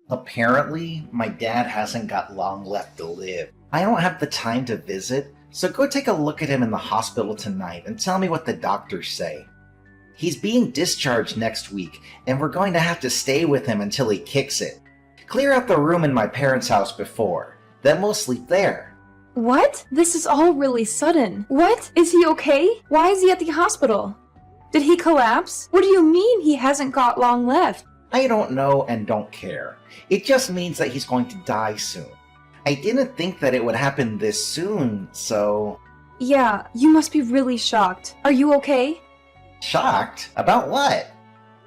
Apparently, my dad hasn't got long left to live. I don't have the time to visit, so go take a look at him in the hospital tonight and tell me what the doctors say. He's being discharged next week, and we're going to have to stay with him until he kicks it. Clear out the room in my parents' house before, then we'll sleep there. What? This is all really sudden. What? Is he okay? Why is he at the hospital? Did he collapse? What do you mean he hasn't got long left? I don't know and don't care. It just means that he's going to die soon. I didn't think that it would happen this soon, so... Yeah, you must be really shocked. Are you okay? Shocked? About what?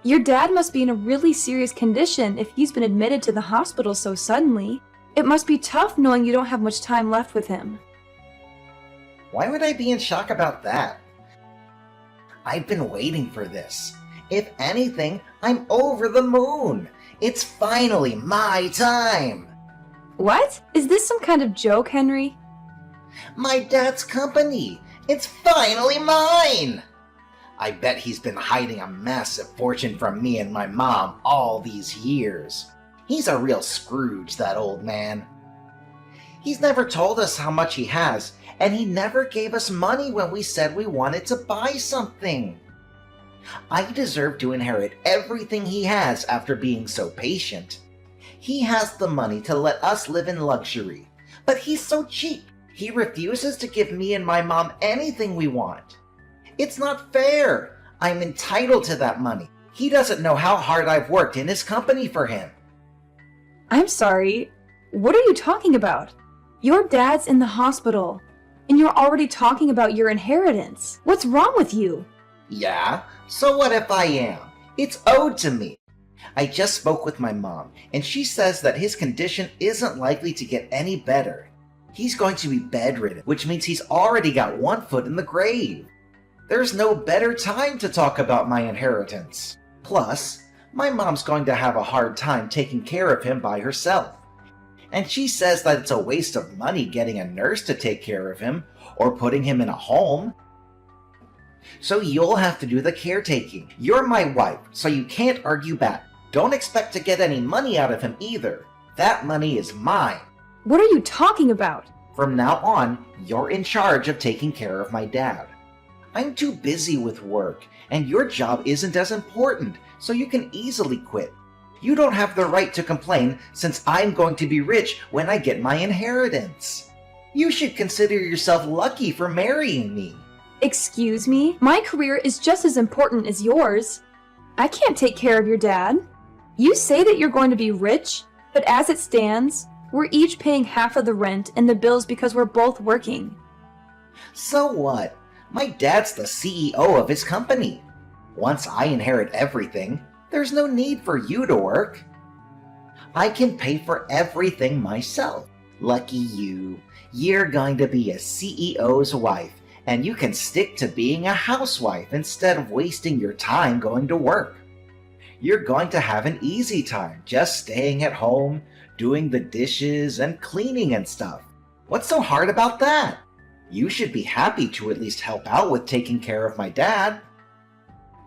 Your dad must be in a really serious condition if he's been admitted to the hospital so suddenly. It must be tough knowing you don't have much time left with him. Why would I be in shock about that? I've been waiting for this. If anything, I'm over the moon. It's finally my time. What? Is this some kind of joke, Henry? My dad's company. It's finally mine. I bet he's been hiding a massive fortune from me and my mom all these years. He's a real Scrooge, that old man. He's never told us how much he has, and he never gave us money when we said we wanted to buy something. I deserve to inherit everything he has after being so patient. He has the money to let us live in luxury, but he's so cheap. He refuses to give me and my mom anything we want. It's not fair. I'm entitled to that money. He doesn't know how hard I've worked in his company for him. I'm sorry. What are you talking about? Your dad's in the hospital, and you're already talking about your inheritance. What's wrong with you? Yeah, so what if I am? It's owed to me. I just spoke with my mom, and she says that his condition isn't likely to get any better. He's going to be bedridden, which means he's already got one foot in the grave. There's no better time to talk about my inheritance. Plus, my mom's going to have a hard time taking care of him by herself. And she says that it's a waste of money getting a nurse to take care of him or putting him in a home. So you'll have to do the caretaking. You're my wife, so you can't argue back. Don't expect to get any money out of him either. That money is mine. What are you talking about? From now on, you're in charge of taking care of my dad. I'm too busy with work, and your job isn't as important, so you can easily quit. You don't have the right to complain since I'm going to be rich when I get my inheritance. You should consider yourself lucky for marrying me. Excuse me? My career is just as important as yours. I can't take care of your dad. You say that you're going to be rich, but as it stands, we're each paying half of the rent and the bills because we're both working. So what? My dad's the CEO of his company. Once I inherit everything, there's no need for you to work. I can pay for everything myself. Lucky you. You're going to be a CEO's wife, and you can stick to being a housewife instead of wasting your time going to work. You're going to have an easy time just staying at home, doing the dishes and cleaning and stuff. What's so hard about that? You should be happy to at least help out with taking care of my dad.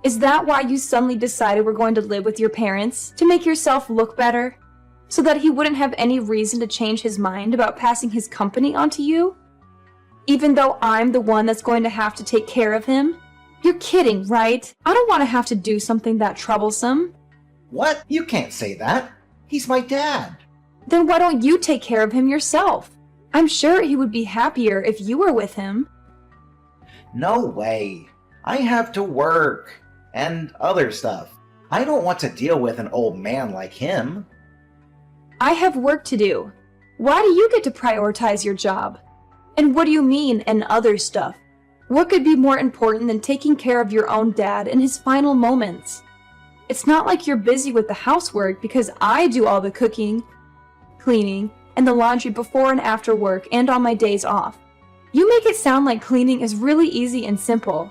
Is that why you suddenly decided we're going to live with your parents? To make yourself look better? So that he wouldn't have any reason to change his mind about passing his company onto you? Even though I'm the one that's going to have to take care of him? You're kidding, right? I don't want to have to do something that troublesome. What? You can't say that. He's my dad. Then why don't you take care of him yourself? I'm sure he would be happier if you were with him. No way. I have to work. And other stuff. I don't want to deal with an old man like him. I have work to do. Why do you get to prioritize your job? And what do you mean, and other stuff? What could be more important than taking care of your own dad in his final moments? It's not like you're busy with the housework because I do all the cooking, cleaning, and the laundry before and after work and on my days off. You make it sound like cleaning is really easy and simple,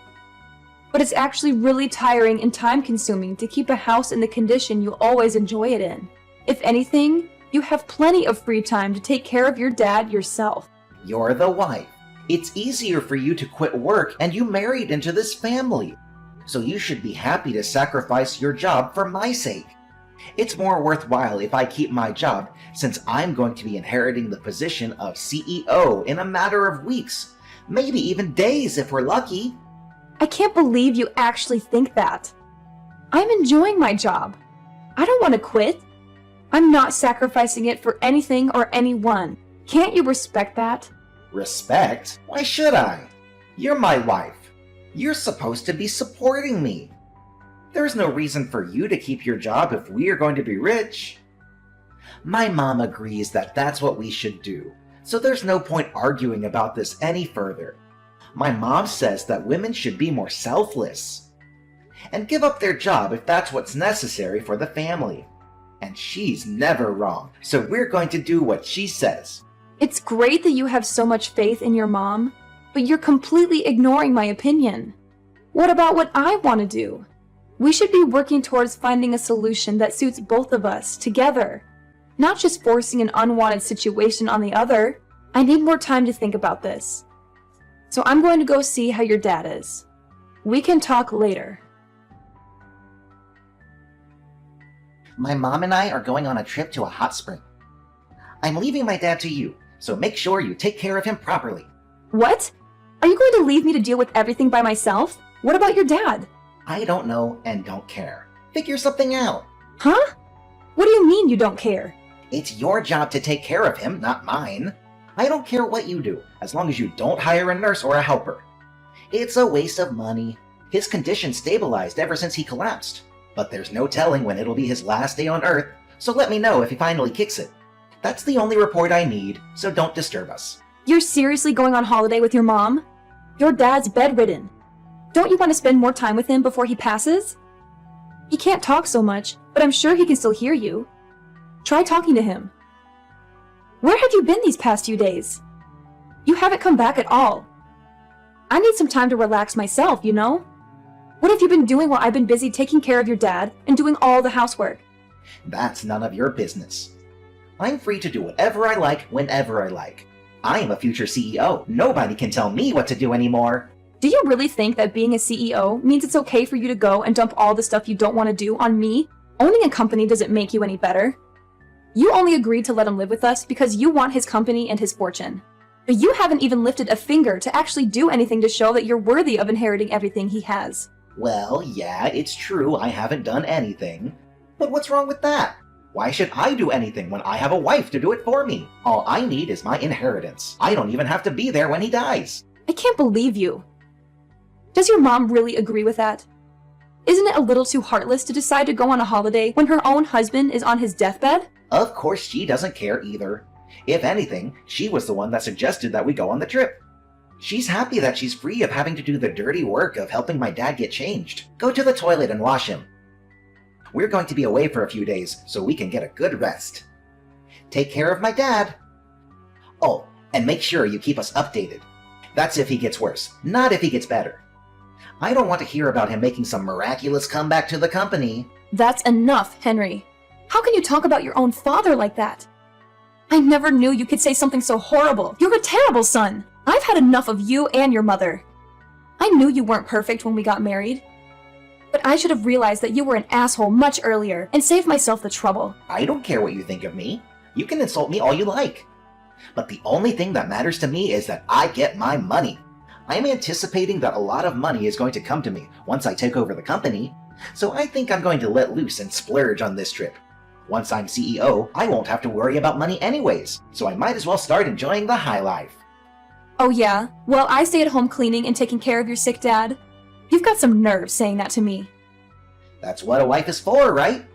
but it's actually really tiring and time-consuming to keep a house in the condition you always enjoy it in. If anything, you have plenty of free time to take care of your dad yourself. You're the wife. It's easier for you to quit work and you married into this family. So you should be happy to sacrifice your job for my sake. It's more worthwhile if I keep my job since I'm going to be inheriting the position of CEO in a matter of weeks, maybe even days if we're lucky. I can't believe you actually think that. I'm enjoying my job. I don't want to quit. I'm not sacrificing it for anything or anyone. Can't you respect that? Respect? Why should I? You're my wife. You're supposed to be supporting me. There's no reason for you to keep your job if we are going to be rich. My mom agrees that that's what we should do, so there's no point arguing about this any further. My mom says that women should be more selfless and give up their job if that's what's necessary for the family. And she's never wrong, so we're going to do what she says. It's great that you have so much faith in your mom, but you're completely ignoring my opinion. What about what I want to do? We should be working towards finding a solution that suits both of us together, not just forcing an unwanted situation on the other. I need more time to think about this. So I'm going to go see how your dad is. We can talk later. My mom and I are going on a trip to a hot spring. I'm leaving my dad to you, so make sure you take care of him properly. What? Are you going to leave me to deal with everything by myself? What about your dad? I don't know and don't care. Figure something out. Huh? What do you mean you don't care? It's your job to take care of him, not mine. I don't care what you do, as long as you don't hire a nurse or a helper. It's a waste of money. His condition stabilized ever since he collapsed, but there's no telling when it'll be his last day on Earth, so let me know if he finally kicks it. That's the only report I need, so don't disturb us. You're seriously going on holiday with your mom? Your dad's bedridden. Don't you want to spend more time with him before he passes? He can't talk so much, but I'm sure he can still hear you. Try talking to him. Where have you been these past few days? You haven't come back at all. I need some time to relax myself, you know? What have you been doing while I've been busy taking care of your dad and doing all the housework? That's none of your business. I'm free to do whatever I like whenever I like. I am a future CEO. Nobody can tell me what to do anymore. Do you really think that being a CEO means it's okay for you to go and dump all the stuff you don't want to do on me? Owning a company doesn't make you any better. You only agreed to let him live with us because you want his company and his fortune. But you haven't even lifted a finger to actually do anything to show that you're worthy of inheriting everything he has. Well, yeah, it's true I haven't done anything. But what's wrong with that? Why should I do anything when I have a wife to do it for me? All I need is my inheritance. I don't even have to be there when he dies. I can't believe you. Does your mom really agree with that? Isn't it a little too heartless to decide to go on a holiday when her own husband is on his deathbed? Of course she doesn't care either. If anything, she was the one that suggested that we go on the trip. She's happy that she's free of having to do the dirty work of helping my dad get changed. Go to the toilet and wash him. We're going to be away for a few days, so we can get a good rest. Take care of my dad. Oh, and make sure you keep us updated. That's if he gets worse, not if he gets better. I don't want to hear about him making some miraculous comeback to the company. That's enough, Henry. How can you talk about your own father like that? I never knew you could say something so horrible. You're a terrible son. I've had enough of you and your mother. I knew you weren't perfect when we got married. But I should have realized that you were an asshole much earlier and saved myself the trouble. I don't care what you think of me. You can insult me all you like. But the only thing that matters to me is that I get my money. I'm anticipating that a lot of money is going to come to me once I take over the company, so I think I'm going to let loose and splurge on this trip. Once I'm CEO, I won't have to worry about money anyways, so I might as well start enjoying the high life. Oh yeah? Well, I stay at home cleaning and taking care of your sick dad. You've got some nerve saying that to me. That's what a wife is for, right?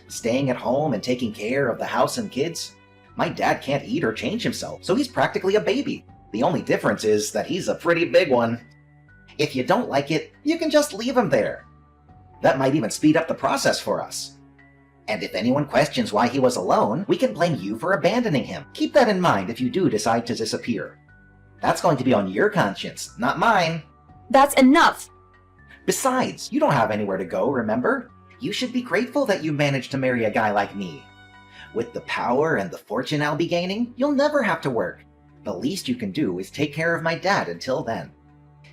Staying at home and taking care of the house and kids. My dad can't eat or change himself, so he's practically a baby. The only difference is that he's a pretty big one. If you don't like it, you can just leave him there. That might even speed up the process for us. And if anyone questions why he was alone, we can blame you for abandoning him. Keep that in mind if you do decide to disappear. That's going to be on your conscience, not mine. That's enough! Besides, you don't have anywhere to go, remember? You should be grateful that you managed to marry a guy like me. With the power and the fortune I'll be gaining, you'll never have to work. The least you can do is take care of my dad until then.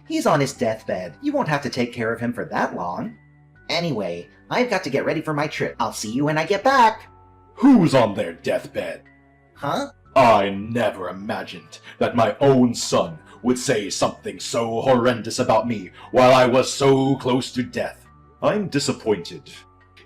He's on his deathbed. You won't have to take care of him for that long. Anyway, I've got to get ready for my trip. I'll see you when I get back. Who's on their deathbed? Huh? I never imagined that my own son would say something so horrendous about me while I was so close to death. I'm disappointed.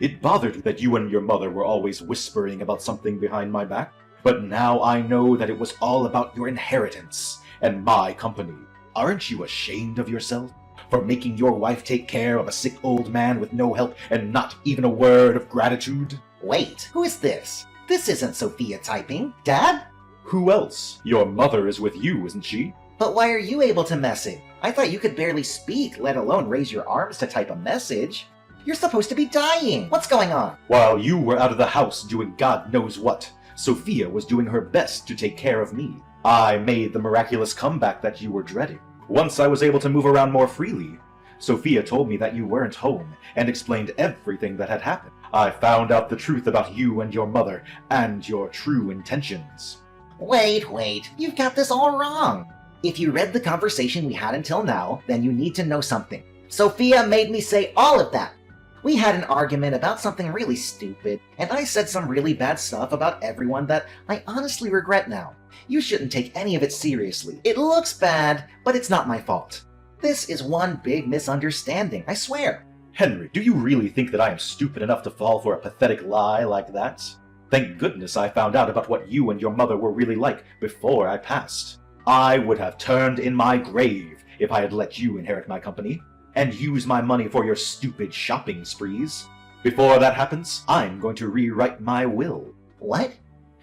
It bothered me that you and your mother were always whispering about something behind my back, but now I know that it was all about your inheritance and my company. Aren't you ashamed of yourself for making your wife take care of a sick old man with no help and not even a word of gratitude? Wait, who is this? This isn't Sophia typing. Dad? Who else? Your mother is with you, isn't she? But why are you able to message? I thought you could barely speak, let alone raise your arms to type a message. You're supposed to be dying. What's going on? While you were out of the house doing God knows what, Sophia was doing her best to take care of me. I made the miraculous comeback that you were dreading. Once I was able to move around more freely, Sophia told me that you weren't home and explained everything that had happened. I found out the truth about you and your mother and your true intentions. Wait, you've got this all wrong. If you read the conversation we had until now, then you need to know something. Sophia made me say all of that. We had an argument about something really stupid, and I said some really bad stuff about everyone that I honestly regret now. You shouldn't take any of it seriously. It looks bad, but it's not my fault. This is one big misunderstanding, I swear. Henry, do you really think that I am stupid enough to fall for a pathetic lie like that? Thank goodness I found out about what you and your mother were really like before I passed. I would have turned in my grave if I had let you inherit my company and use my money for your stupid shopping sprees. Before that happens, I'm going to rewrite my will. What?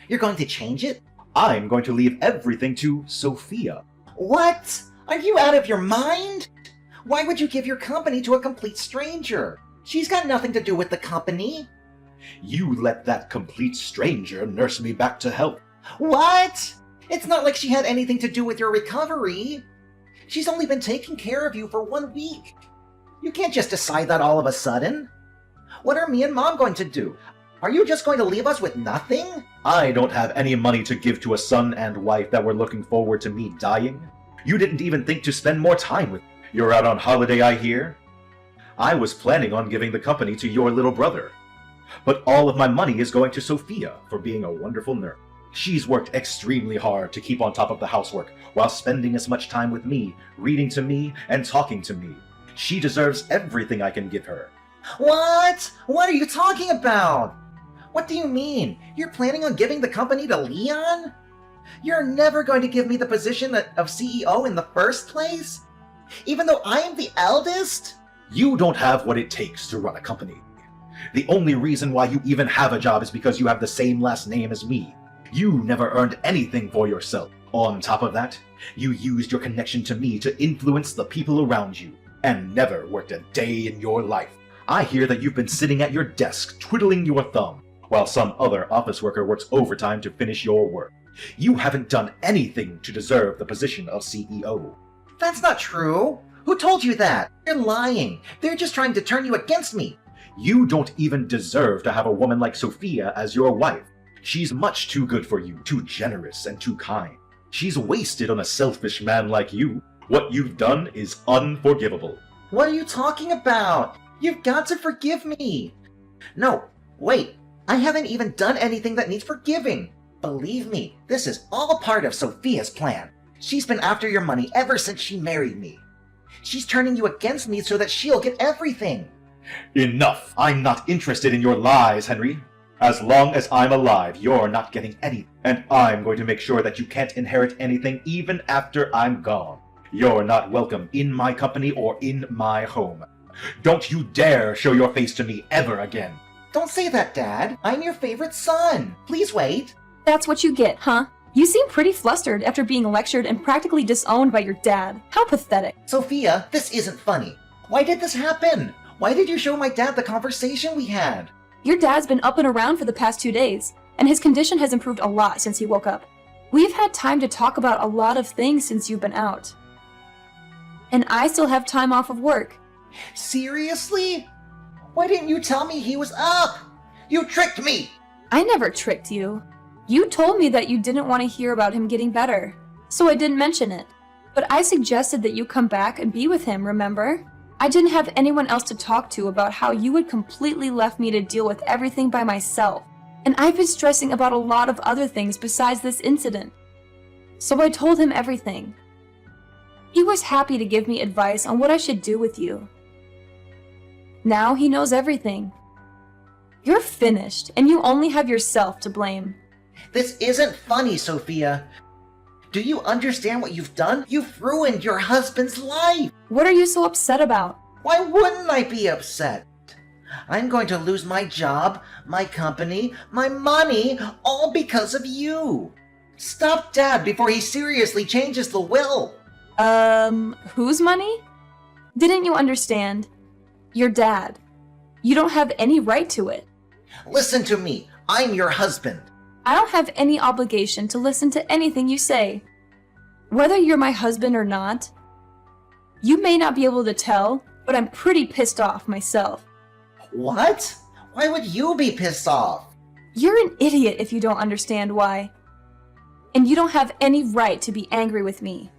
You're going to change it? I'm going to leave everything to Sophia. What? Are you out of your mind? Why would you give your company to a complete stranger? She's got nothing to do with the company. You let that complete stranger nurse me back to health. What? It's not like she had anything to do with your recovery. She's only been taking care of you for 1 week. You can't just decide that all of a sudden. What are me and Mom going to do? Are you just going to leave us with nothing? I don't have any money to give to a son and wife that were looking forward to me dying. You didn't even think to spend more time with me. You're out on holiday, I hear. I was planning on giving the company to your little brother. But all of my money is going to Sophia for being a wonderful nurse. She's worked extremely hard to keep on top of the housework while spending as much time with me, reading to me, and talking to me. She deserves everything I can give her. What? What are you talking about? What do you mean? You're planning on giving the company to Leon? You're never going to give me the position of CEO in the first place? Even though I am the eldest? You don't have what it takes to run a company. The only reason why you even have a job is because you have the same last name as me. You never earned anything for yourself. On top of that, you used your connection to me to influence the people around you, and never worked a day in your life. I hear that you've been sitting at your desk twiddling your thumb, while some other office worker works overtime to finish your work. You haven't done anything to deserve the position of CEO. That's not true. Who told you that? You're lying. They're just trying to turn you against me. You don't even deserve to have a woman like Sophia as your wife. She's much too good for you, too generous and too kind. She's wasted on a selfish man like you. What you've done is unforgivable. What are you talking about? You've got to forgive me. No, wait. I haven't even done anything that needs forgiving. Believe me, this is all part of Sophia's plan. She's been after your money ever since she married me. She's turning you against me so that she'll get everything. Enough! I'm not interested in your lies, Henry. As long as I'm alive, you're not getting anything, and I'm going to make sure that you can't inherit anything even after I'm gone. You're not welcome in my company or in my home. Don't you dare show your face to me ever again. Don't say that, Dad. I'm your favorite son. Please wait. That's what you get, huh? You seem pretty flustered after being lectured and practically disowned by your dad. How pathetic. Sophia, this isn't funny. Why did this happen? Why did you show my dad the conversation we had? Your dad's been up and around for the past 2 days, and his condition has improved a lot since he woke up. We've had time to talk about a lot of things since you've been out. And I still have time off of work. Seriously? Why didn't you tell me he was up? You tricked me! I never tricked you. You told me that you didn't want to hear about him getting better, so I didn't mention it. But I suggested that you come back and be with him, remember? I didn't have anyone else to talk to about how you had completely left me to deal with everything by myself, and I've been stressing about a lot of other things besides this incident. So I told him everything. He was happy to give me advice on what I should do with you. Now he knows everything. You're finished, and you only have yourself to blame. This isn't funny, Sophia. Do you understand what you've done? You've ruined your husband's life. What are you so upset about? Why wouldn't I be upset? I'm going to lose my job, my company, my money, all because of you. Stop Dad before he seriously changes the will. Whose money? Didn't you understand? Your dad. You don't have any right to it. Listen to me. I'm your husband. I don't have any obligation to listen to anything you say. Whether you're my husband or not, you may not be able to tell, but I'm pretty pissed off myself. What? Why would you be pissed off? You're an idiot if you don't understand why. And you don't have any right to be angry with me.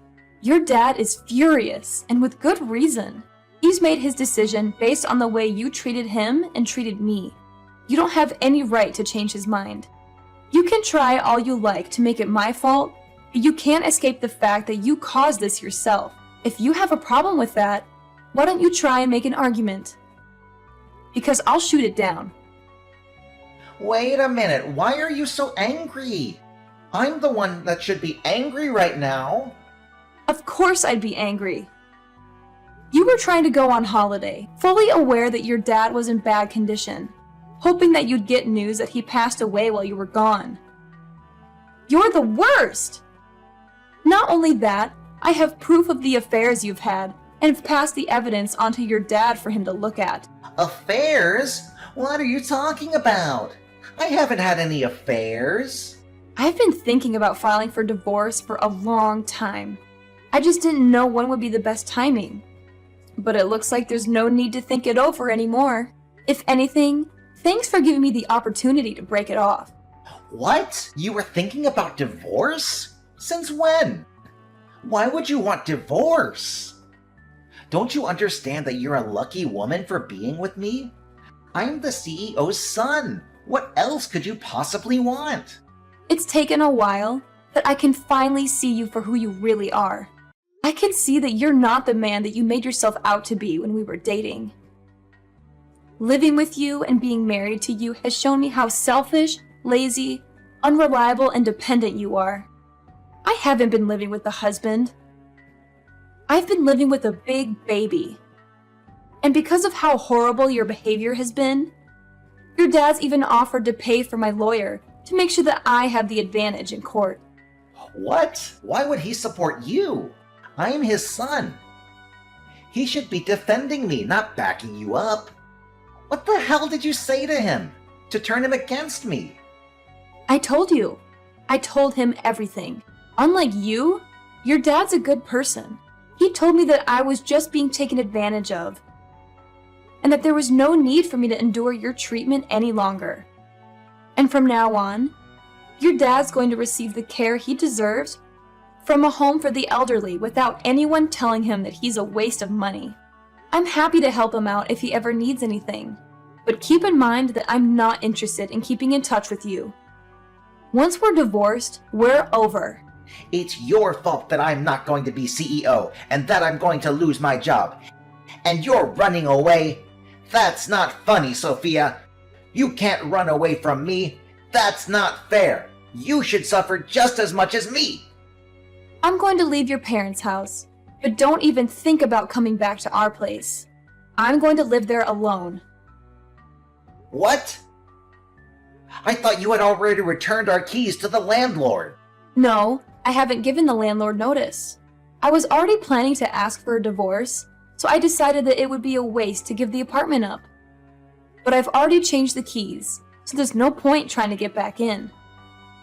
Your dad is furious, and with good reason. He's made his decision based on the way you treated him and treated me. You don't have any right to change his mind. You can try all you like to make it my fault, but you can't escape the fact that you caused this yourself. If you have a problem with that, why don't you try and make an argument? Because I'll shoot it down. Wait a minute. Why are you so angry? I'm the one that should be angry right now. Of course I'd be angry. You were trying to go on holiday, fully aware that your dad was in bad condition, hoping that you'd get news that he passed away while you were gone. You're the worst! Not only that, I have proof of the affairs you've had, and have passed the evidence onto your dad for him to look at. Affairs? What are you talking about? I haven't had any affairs. I've been thinking about filing for divorce for a long time. I just didn't know when would be the best timing. But it looks like there's no need to think it over anymore. If anything, thanks for giving me the opportunity to break it off. What? You were thinking about divorce? Since when? Why would you want divorce? Don't you understand that you're a lucky woman for being with me? I'm the CEO's son. What else could you possibly want? It's taken a while, but I can finally see you for who you really are. I can see that you're not the man that you made yourself out to be when we were dating. Living with you and being married to you has shown me how selfish, lazy, unreliable, and dependent you are. I haven't been living with a husband. I've been living with a big baby. And because of how horrible your behavior has been, your dad's even offered to pay for my lawyer to make sure that I have the advantage in court. What? Why would he support you? I'm his son. He should be defending me, not backing you up. What the hell did you say to him? To turn him against me? I told you. I told him everything. Unlike you, your dad's a good person. He told me that I was just being taken advantage of, and that there was no need for me to endure your treatment any longer. And from now on, your dad's going to receive the care he deserves from a home for the elderly without anyone telling him that he's a waste of money. I'm happy to help him out if he ever needs anything, but keep in mind that I'm not interested in keeping in touch with you. Once we're divorced, we're over. It's your fault that I'm not going to be CEO and that I'm going to lose my job. And you're running away? That's not funny, Sophia. You can't run away from me. That's not fair. You should suffer just as much as me. I'm going to leave your parents' house, but don't even think about coming back to our place. I'm going to live there alone. What? I thought you had already returned our keys to the landlord. No, I haven't given the landlord notice. I was already planning to ask for a divorce, so I decided that it would be a waste to give the apartment up. But I've already changed the keys, so there's no point trying to get back in.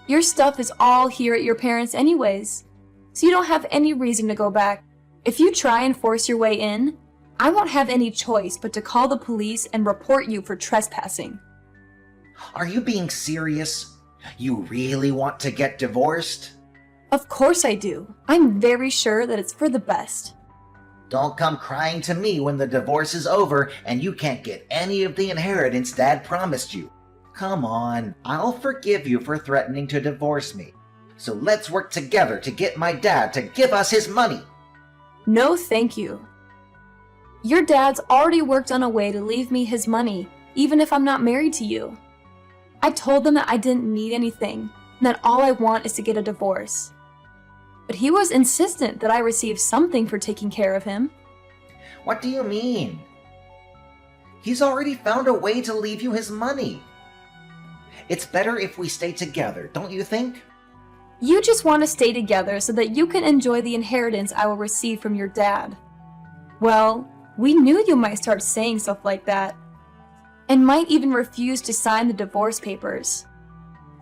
Your stuff is all here at your parents' anyways, so you don't have any reason to go back. If you try and force your way in, I won't have any choice but to call the police and report you for trespassing. Are you being serious? You really want to get divorced? Of course I do. I'm very sure that it's for the best. Don't come crying to me when the divorce is over and you can't get any of the inheritance Dad promised you. Come on, I'll forgive you for threatening to divorce me. So let's work together to get my dad to give us his money. No, thank you. Your dad's already worked on a way to leave me his money, even if I'm not married to you. I told them that I didn't need anything, and that all I want is to get a divorce. But he was insistent that I receive something for taking care of him. What do you mean? He's already found a way to leave you his money. It's better if we stay together, don't you think? You just want to stay together so that you can enjoy the inheritance I will receive from your dad. Well, we knew you might start saying stuff like that, and might even refuse to sign the divorce papers.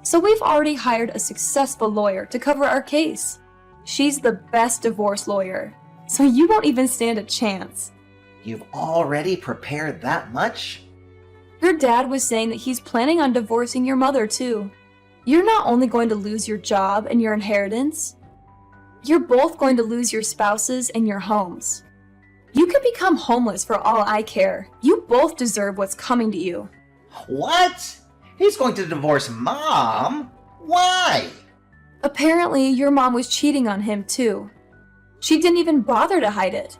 So we've already hired a successful lawyer to cover our case. She's the best divorce lawyer, so you won't even stand a chance. You've already prepared that much? Your dad was saying that he's planning on divorcing your mother too. You're not only going to lose your job and your inheritance, you're both going to lose your spouses and your homes. You can become homeless for all I care. You both deserve what's coming to you. What? He's going to divorce Mom? Why? Apparently, your mom was cheating on him too. She didn't even bother to hide it.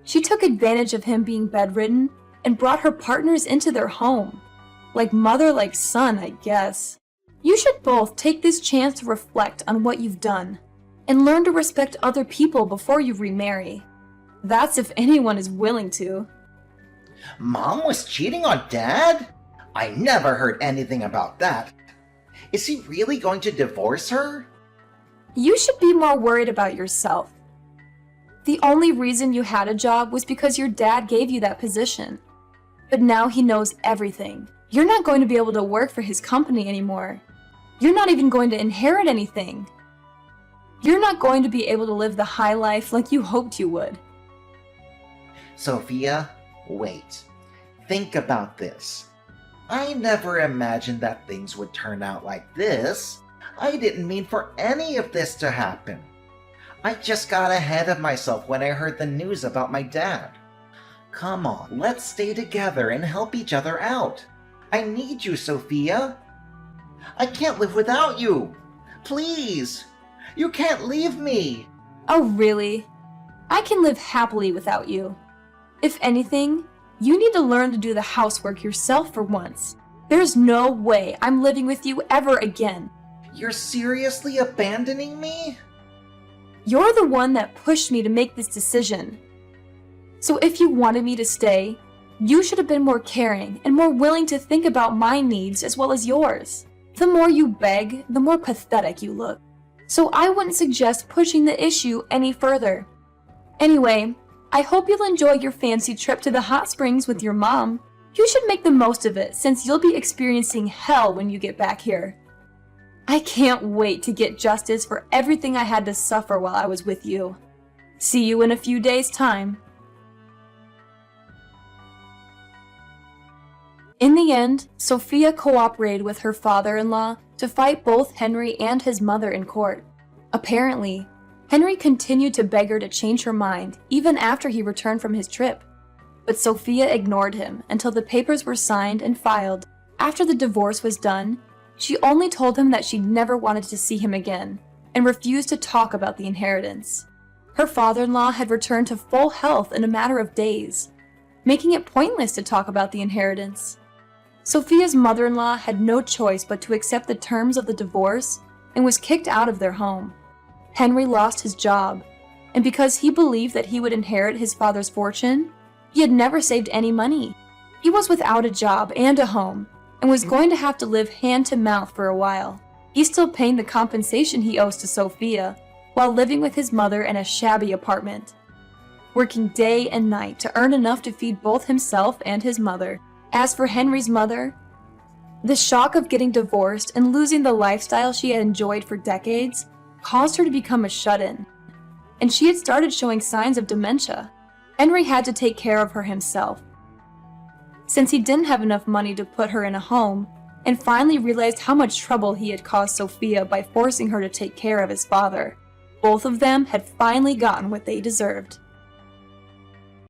She took advantage of him being bedridden and brought her partners into their home. Like mother, like son, I guess. You should both take this chance to reflect on what you've done and learn to respect other people before you remarry. That's if anyone is willing to. Mom was cheating on Dad? I never heard anything about that. Is he really going to divorce her? You should be more worried about yourself. The only reason you had a job was because your dad gave you that position. But now he knows everything. You're not going to be able to work for his company anymore. You're not even going to inherit anything. You're not going to be able to live the high life like you hoped you would. Sophia, wait. Think about this. I never imagined that things would turn out like this. I didn't mean for any of this to happen. I just got ahead of myself when I heard the news about my dad. Come on, let's stay together and help each other out. I need you, Sophia. I can't live without you. Please, you can't leave me. Oh, really? I can live happily without you. If anything, you need to learn to do the housework yourself for once. There's no way I'm living with you ever again. You're seriously abandoning me? You're the one that pushed me to make this decision. So if you wanted me to stay, you should have been more caring and more willing to think about my needs as well as yours. The more you beg, the more pathetic you look. So I wouldn't suggest pushing the issue any further. Anyway, I hope you'll enjoy your fancy trip to the hot springs with your mom. You should make the most of it since you'll be experiencing hell when you get back here. I can't wait to get justice for everything I had to suffer while I was with you. See you in a few days' time. In the end, Sophia cooperated with her father-in-law to fight both Henry and his mother in court. Apparently, Henry continued to beg her to change her mind even after he returned from his trip. But Sophia ignored him until the papers were signed and filed. After the divorce was done, she only told him that she never wanted to see him again and refused to talk about the inheritance. Her father-in-law had returned to full health in a matter of days, making it pointless to talk about the inheritance. Sophia's mother-in-law had no choice but to accept the terms of the divorce and was kicked out of their home. Henry lost his job, and because he believed that he would inherit his father's fortune, he had never saved any money. He was without a job and a home, and was going to have to live hand to mouth for a while. He's still paying the compensation he owes to Sophia, while living with his mother in a shabby apartment, working day and night to earn enough to feed both himself and his mother. As for Henry's mother, the shock of getting divorced and losing the lifestyle she had enjoyed for decades caused her to become a shut-in, and she had started showing signs of dementia. Henry had to take care of her himself, since he didn't have enough money to put her in a home, and finally realized how much trouble he had caused Sophia by forcing her to take care of his father. Both of them had finally gotten what they deserved.